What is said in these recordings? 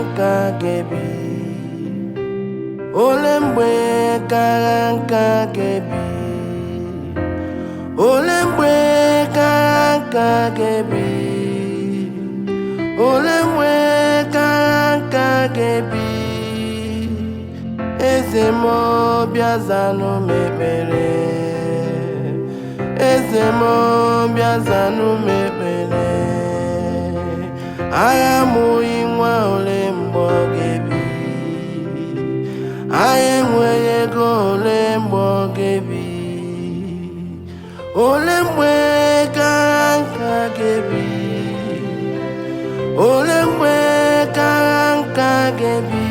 nka gebi ole mgbe kara nka gebi ole mgbe kara nka gebi ole mgbe kara nka gebi eze m bịa zanụ m ekpere eze m bịa zanụ m ekpere agha amụghị nwa ole mgbe ọ ga-ebi anyị enweghị ego ole mgbe ọ ga-ebi ole mgbe kara nka ga-ebi ole mgbe kara nka ga-ebi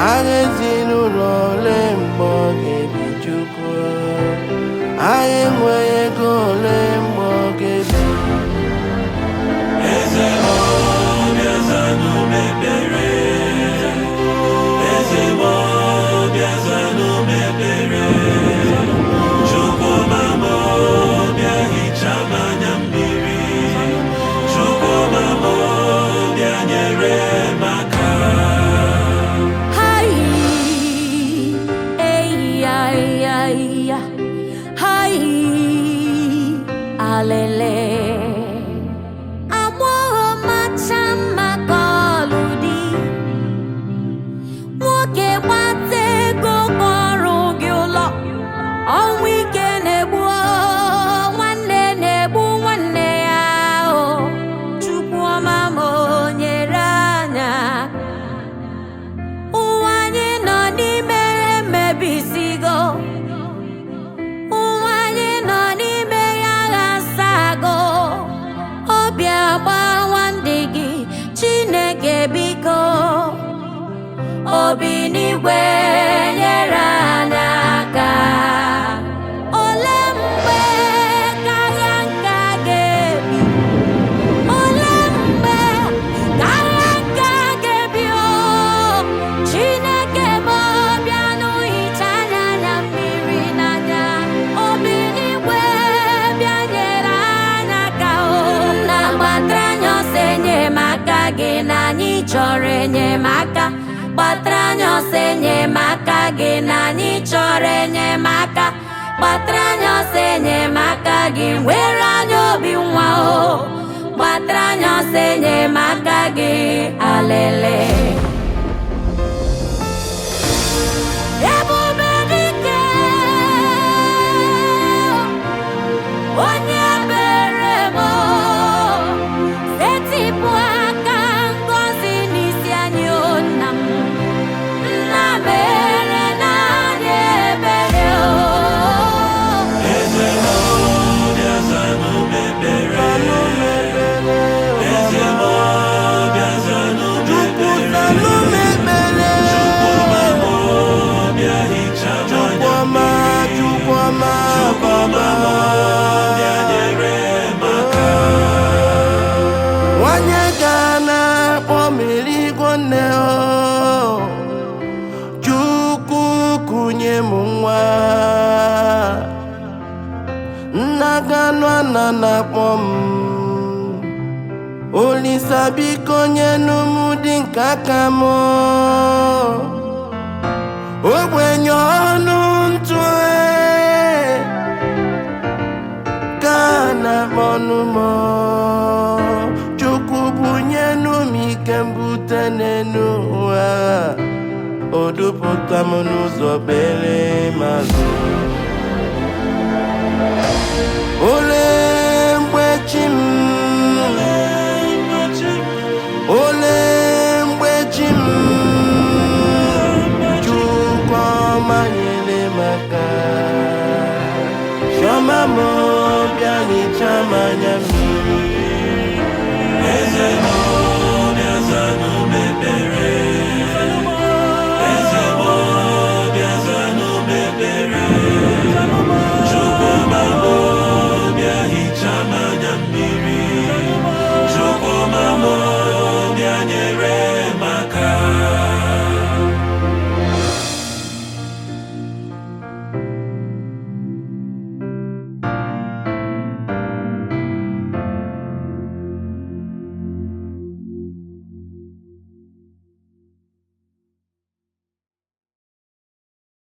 agha ezinụlọ ole mgbe ọ ga-ebi Chukwu anyị enweghị ego ole mgbe ọ ga-ebi eze m bịa zanụ m ekpere eze m bịa zanụ m ekpere Chukwuma m bịa hichaa m anya mmiri Chukwuma m bịa nyere m aka alele agbọghọ macha mma ka ọlụ dị nwoke gbata ego kpọrọ gị ụlọ ọnwụ ike na-egbu nwanne na-egbu nwanne ya o Chukwuma m nyere anya ụwa anyị nọ n'ime emebisigo obi n'igwe nyere anyị aka ole mgbe karịa nka ga-ebi ole mgbe karịa nka ga-ebi Chineke bụ bịa n'hicha anya mmiri n'anya obi n'igwe bịa nyere anyị aka na-agbatara anyị ọsọ enyemaka gị na anyị chọrọ enyemaka gbatara anyị ọsọ enyemaka gị na anyị chọrọ enyemaka gbatara anyị ọsọ enyemaka gị nwere anyị obi nwa o gbatara anyị ọsọ enyemaka gị alele ebube dike onye bere m setịpụ aka ngọzi n'isi anyị nna m nwanyị ga na-akpọ mmiri nne Chukwu kunye m nwa nna ganụ ana na-akpọ m Olisa biko nyenụ m dị nke aka m ogbenye ọnụ ntụ ka na-akpọnụ m Chukwu bunyenụ m ike mbute n'enu ụwa o dupụta m n'ụzọ bere mazụ ole mgbe chi m ole mgbe chi m Chukwuma nyere m aka Chioma m bịa hichaa m anya mmiri